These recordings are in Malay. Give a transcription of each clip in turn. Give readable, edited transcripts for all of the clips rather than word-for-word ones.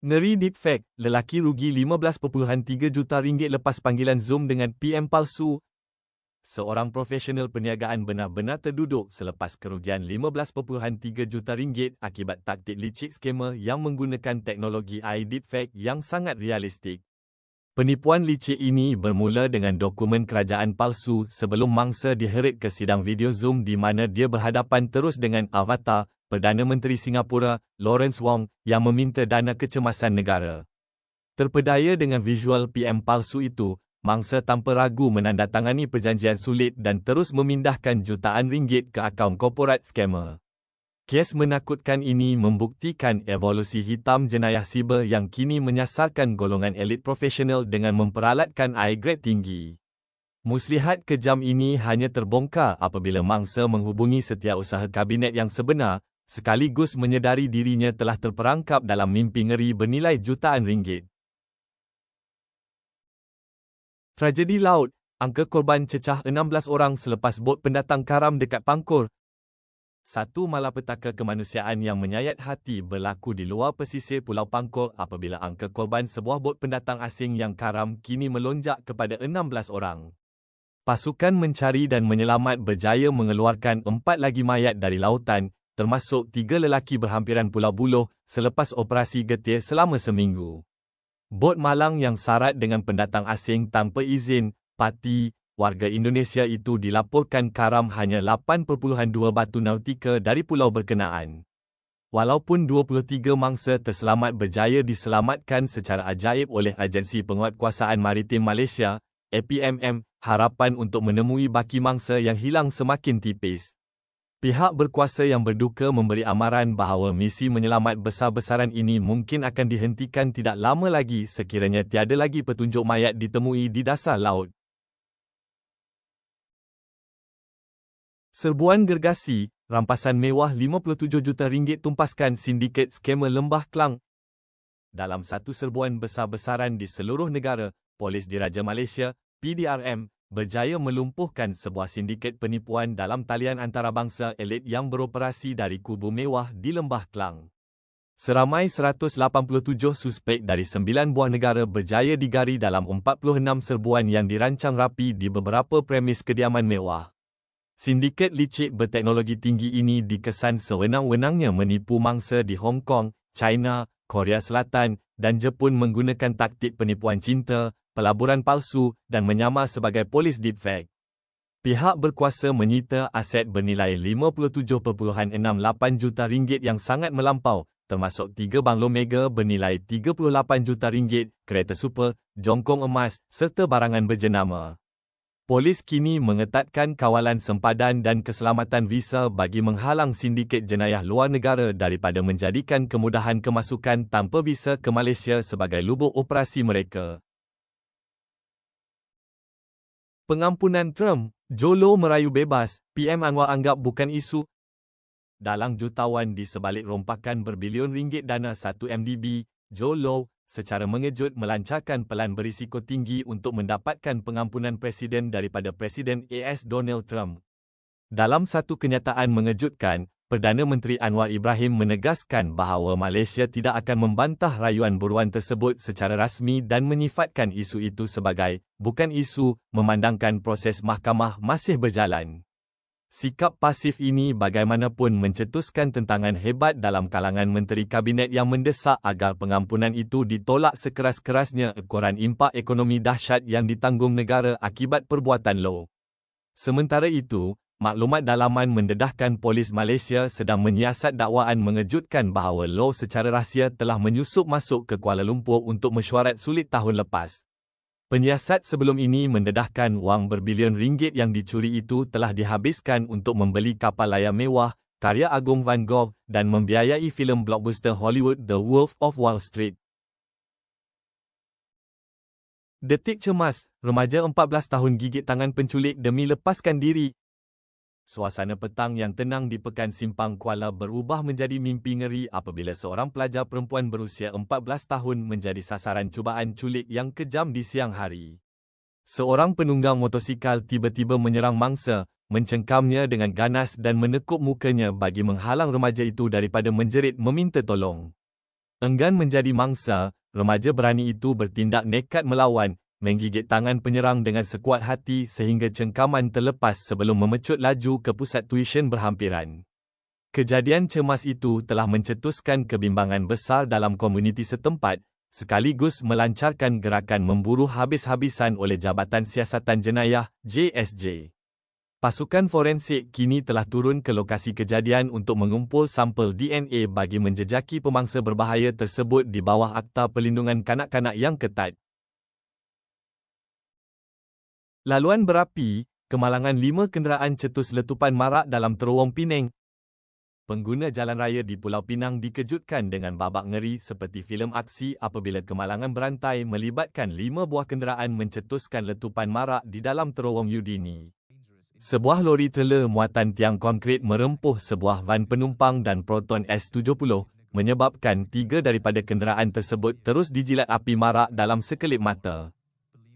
Ngeri deepfake, lelaki rugi RM15.3 juta lepas panggilan Zoom dengan PM palsu. Seorang profesional perniagaan benar-benar terduduk selepas kerugian RM15.3 juta akibat taktik licik skamer yang menggunakan teknologi AI deepfake yang sangat realistik. Penipuan licik ini bermula dengan dokumen kerajaan palsu sebelum mangsa diheret ke sidang video Zoom di mana dia berhadapan terus dengan avatar Perdana Menteri Singapura, Lawrence Wong, yang meminta dana kecemasan negara. Terpedaya dengan visual PM palsu itu, mangsa tanpa ragu menandatangani perjanjian sulit dan terus memindahkan jutaan ringgit ke akaun korporat skamer. Kes menakutkan ini membuktikan evolusi hitam jenayah siber yang kini menyasarkan golongan elit profesional dengan memperalatkan AI grade tinggi. Muslihat kejam ini hanya terbongkar apabila mangsa menghubungi setiausaha kabinet yang sebenar, sekaligus menyedari dirinya telah terperangkap dalam mimpi ngeri bernilai jutaan ringgit. Tragedi laut, angka korban cecah 16 orang selepas bot pendatang karam dekat Pangkor. Satu malapetaka kemanusiaan yang menyayat hati berlaku di luar pesisir Pulau Pangkor apabila angka korban sebuah bot pendatang asing yang karam kini melonjak kepada 16 orang. Pasukan mencari dan menyelamat berjaya mengeluarkan 4 lagi mayat dari lautan, termasuk 3 lelaki berhampiran Pulau Buloh selepas operasi getir selama seminggu. Bot malang yang syarat dengan pendatang asing tanpa izin, parti, warga Indonesia itu dilaporkan karam hanya 8.2 batu nautika dari pulau berkenaan. Walaupun 23 mangsa terselamat berjaya diselamatkan secara ajaib oleh Agensi Penguatkuasaan Maritim Malaysia, APMM, harapan untuk menemui baki mangsa yang hilang semakin tipis. Pihak berkuasa yang berduka memberi amaran bahawa misi menyelamat besar-besaran ini mungkin akan dihentikan tidak lama lagi sekiranya tiada lagi petunjuk mayat ditemui di dasar laut. Serbuan gergasi, rampasan mewah RM57 juta tumpaskan sindiket skamer Lembah Klang. Dalam satu serbuan besar-besaran di seluruh negara, Polis Diraja Malaysia, PDRM, berjaya melumpuhkan sebuah sindiket penipuan dalam talian antarabangsa elit yang beroperasi dari kubu mewah di Lembah Klang. Seramai 187 suspek dari 9 buah negara berjaya digari dalam 46 serbuan yang dirancang rapi di beberapa premis kediaman mewah. Sindiket licik berteknologi tinggi ini dikesan sewenang-wenangnya menipu mangsa di Hong Kong, China, Korea Selatan dan Jepun menggunakan taktik penipuan cinta, pelaburan palsu dan menyamar sebagai polis deepfake. Pihak berkuasa menyita aset bernilai RM57.68 juta yang sangat melampau, termasuk 3 banglo mega bernilai RM38 juta, kereta super, jongkong emas serta barangan berjenama. Polis kini mengetatkan kawalan sempadan dan keselamatan visa bagi menghalang sindiket jenayah luar negara daripada menjadikan kemudahan kemasukan tanpa visa ke Malaysia sebagai lubuk operasi mereka. Pengampunan Trump, Joe Low merayu bebas, PM Anwar anggap bukan isu. Dalam jutawan di sebalik rompakan berbilion ringgit dana 1MDB, Joe Low secara mengejut melancarkan pelan berisiko tinggi untuk mendapatkan pengampunan Presiden daripada Presiden AS Donald Trump. Dalam satu kenyataan mengejutkan, Perdana Menteri Anwar Ibrahim menegaskan bahawa Malaysia tidak akan membantah rayuan buruan tersebut secara rasmi dan menyifatkan isu itu sebagai bukan isu, memandangkan proses mahkamah masih berjalan. Sikap pasif ini bagaimanapun mencetuskan tentangan hebat dalam kalangan menteri kabinet yang mendesak agar pengampunan itu ditolak sekeras-kerasnya ekoran impak ekonomi dahsyat yang ditanggung negara akibat perbuatan Low. Sementara itu, maklumat dalaman mendedahkan polis Malaysia sedang menyiasat dakwaan mengejutkan bahawa Low secara rahsia telah menyusup masuk ke Kuala Lumpur untuk mesyuarat sulit tahun lepas. Penyiasat sebelum ini mendedahkan wang berbilion ringgit yang dicuri itu telah dihabiskan untuk membeli kapal layar mewah, karya agung Van Gogh dan membiayai filem blockbuster Hollywood The Wolf of Wall Street. Detik cemas, remaja 14 tahun gigit tangan penculik demi lepaskan diri. Suasana petang yang tenang di Pekan Simpang Kuala berubah menjadi mimpi ngeri apabila seorang pelajar perempuan berusia 14 tahun menjadi sasaran cubaan culik yang kejam di siang hari. Seorang penunggang motosikal tiba-tiba menyerang mangsa, mencengkamnya dengan ganas dan menekuk mukanya bagi menghalang remaja itu daripada menjerit meminta tolong. Enggan menjadi mangsa, remaja berani itu bertindak nekat melawan, menggigit tangan penyerang dengan sekuat hati sehingga cengkaman terlepas sebelum memecut laju ke pusat tuisyen berhampiran. Kejadian cemas itu telah mencetuskan kebimbangan besar dalam komuniti setempat, sekaligus melancarkan gerakan memburu habis-habisan oleh Jabatan Siasatan Jenayah, JSJ. Pasukan forensik kini telah turun ke lokasi kejadian untuk mengumpul sampel DNA bagi menjejaki pemangsa berbahaya tersebut di bawah Akta Perlindungan Kanak-kanak yang ketat. Laluan berapi, kemalangan 5 kenderaan cetus letupan marak dalam terowong Penang. Pengguna jalan raya di Pulau Pinang dikejutkan dengan babak ngeri seperti filem aksi apabila kemalangan berantai melibatkan 5 buah kenderaan mencetuskan letupan marak di dalam terowong Udini. Sebuah lori trailer muatan tiang konkrit merempuh sebuah van penumpang dan Proton S70, menyebabkan 3 daripada kenderaan tersebut terus dijilat api marak dalam sekelip mata.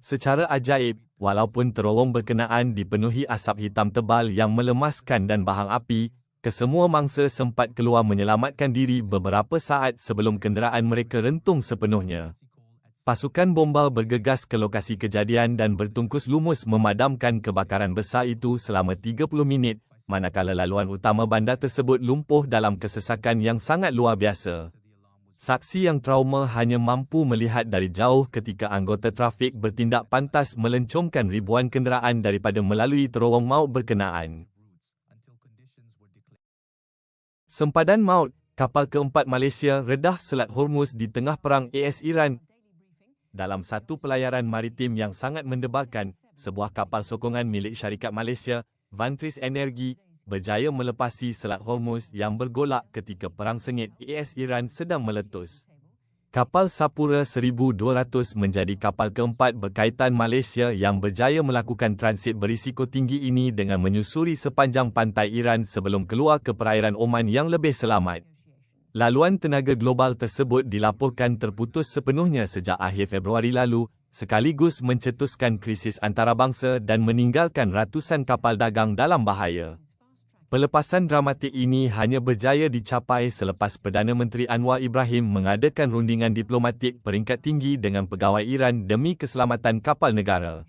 Secara ajaib, walaupun terowong berkenaan dipenuhi asap hitam tebal yang melemaskan dan bahang api, kesemua mangsa sempat keluar menyelamatkan diri beberapa saat sebelum kenderaan mereka rentung sepenuhnya. Pasukan bomba bergegas ke lokasi kejadian dan bertungkus lumus memadamkan kebakaran besar itu selama 30 minit, manakala laluan utama bandar tersebut lumpuh dalam kesesakan yang sangat luar biasa. Saksi yang trauma hanya mampu melihat dari jauh ketika anggota trafik bertindak pantas melencongkan ribuan kenderaan daripada melalui terowong maut berkenaan. Sempadan maut, kapal keempat Malaysia redah Selat Hormuz di tengah perang AS Iran. Dalam satu pelayaran maritim yang sangat mendebarkan, sebuah kapal sokongan milik syarikat Malaysia, Vantris Energy, berjaya melepasi Selat Hormuz yang bergolak ketika perang sengit AS Iran sedang meletus. Kapal Sapura 1200 menjadi kapal keempat berkaitan Malaysia yang berjaya melakukan transit berisiko tinggi ini dengan menyusuri sepanjang pantai Iran sebelum keluar ke perairan Oman yang lebih selamat. Laluan tenaga global tersebut dilaporkan terputus sepenuhnya sejak akhir Februari lalu, sekaligus mencetuskan krisis antarabangsa dan meninggalkan ratusan kapal dagang dalam bahaya. Pelepasan dramatik ini hanya berjaya dicapai selepas Perdana Menteri Anwar Ibrahim mengadakan rundingan diplomatik peringkat tinggi dengan pegawai Iran demi keselamatan kapal negara.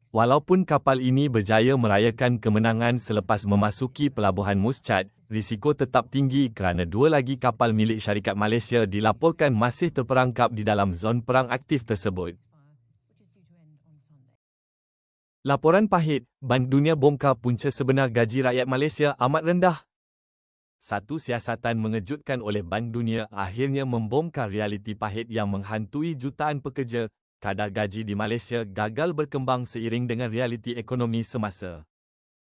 Walaupun kapal ini berjaya merayakan kemenangan selepas memasuki pelabuhan Muscat, risiko tetap tinggi kerana 2 lagi kapal milik syarikat Malaysia dilaporkan masih terperangkap di dalam zon perang aktif tersebut. Laporan pahit, Bank Dunia bongkar punca sebenar gaji rakyat Malaysia amat rendah. Satu siasatan mengejutkan oleh Bank Dunia akhirnya membongkar realiti pahit yang menghantui jutaan pekerja. Kadar gaji di Malaysia gagal berkembang seiring dengan realiti ekonomi semasa.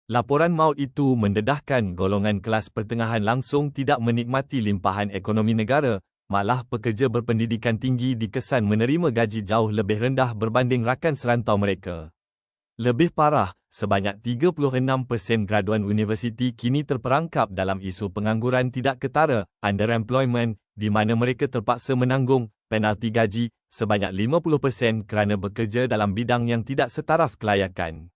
Laporan maut itu mendedahkan golongan kelas pertengahan langsung tidak menikmati limpahan ekonomi negara, malah pekerja berpendidikan tinggi dikesan menerima gaji jauh lebih rendah berbanding rakan serantau mereka. Lebih parah, sebanyak 36% graduan universiti kini terperangkap dalam isu pengangguran tidak ketara, underemployment, di mana mereka terpaksa menanggung penalti gaji sebanyak 50% kerana bekerja dalam bidang yang tidak setaraf kelayakan.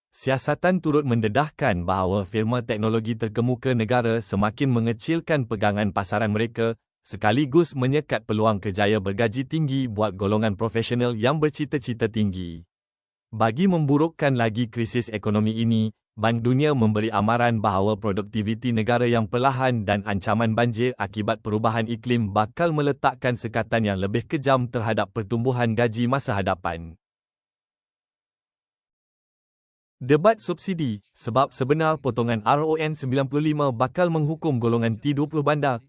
Siasatan turut mendedahkan bahawa firma teknologi terkemuka negara semakin mengecilkan pegangan pasaran mereka, sekaligus menyekat peluang kerjaya bergaji tinggi buat golongan profesional yang bercita-cita tinggi. Bagi memburukkan lagi krisis ekonomi ini, Bank Dunia memberi amaran bahawa produktiviti negara yang perlahan dan ancaman banjir akibat perubahan iklim bakal meletakkan sekatan yang lebih kejam terhadap pertumbuhan gaji masa hadapan. Debat subsidi, sebab sebenar potongan RON 95 bakal menghukum golongan T20 bandar.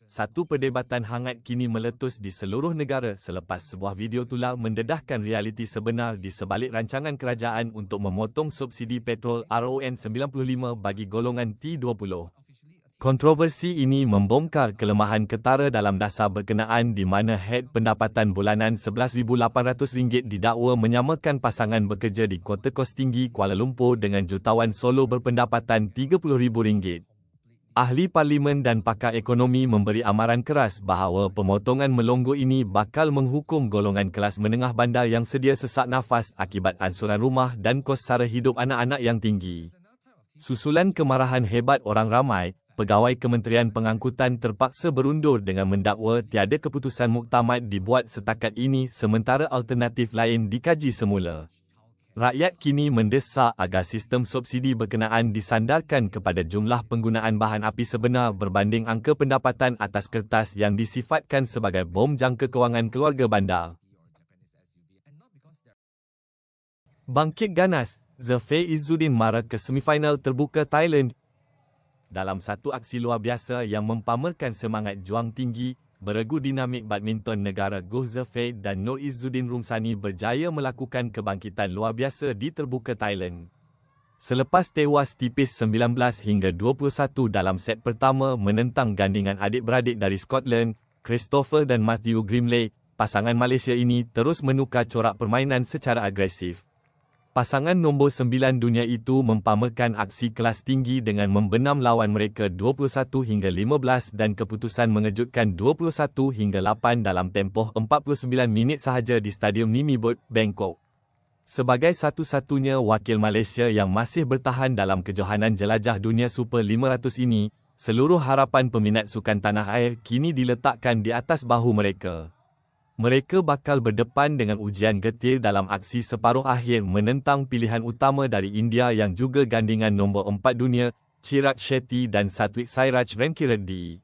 Satu perdebatan hangat kini meletus di seluruh negara selepas sebuah video tular mendedahkan realiti sebenar di sebalik rancangan kerajaan untuk memotong subsidi petrol RON 95 bagi golongan T20. Kontroversi ini membongkar kelemahan ketara dalam dasar berkenaan di mana head pendapatan bulanan RM11,800 didakwa menyamakan pasangan bekerja di Kota Kos Tinggi Kuala Lumpur dengan jutawan solo berpendapatan RM30,000. Ahli Parlimen dan pakar ekonomi memberi amaran keras bahawa pemotongan melongo ini bakal menghukum golongan kelas menengah bandar yang sedia sesak nafas akibat ansuran rumah dan kos sara hidup anak-anak yang tinggi. Susulan kemarahan hebat orang ramai, pegawai Kementerian Pengangkutan terpaksa berundur dengan mendakwa tiada keputusan muktamad dibuat setakat ini sementara alternatif lain dikaji semula. Rakyat kini mendesak agar sistem subsidi berkenaan disandarkan kepada jumlah penggunaan bahan api sebenar berbanding angka pendapatan atas kertas yang disifatkan sebagai bom jangka kewangan keluarga bandar. Bangkit ganas, Zafar Izzuddin marah ke semifinal terbuka Thailand. Dalam satu aksi luar biasa yang mempamerkan semangat juang tinggi, beregu dinamik badminton negara Goh Zafar dan Nur Izzuddin Rumsani berjaya melakukan kebangkitan luar biasa di terbuka Thailand. Selepas tewas tipis 19 hingga 21 dalam set pertama menentang gandingan adik-beradik dari Scotland, Christopher dan Matthew Grimley, pasangan Malaysia ini terus menukar corak permainan secara agresif. Pasangan nombor 9 dunia itu mempamerkan aksi kelas tinggi dengan membenam lawan mereka 21 hingga 15 dan keputusan mengejutkan 21 hingga 8 dalam tempoh 49 minit sahaja di Stadium Nimibut, Bangkok. Sebagai satu-satunya wakil Malaysia yang masih bertahan dalam kejohanan jelajah dunia Super 500 ini, seluruh harapan peminat sukan tanah air kini diletakkan di atas bahu mereka. Mereka bakal berdepan dengan ujian getir dalam aksi separuh akhir menentang pilihan utama dari India yang juga gandingan nombor 4 dunia, Chirag Shetty dan Satwik Sairaj Rankireddy.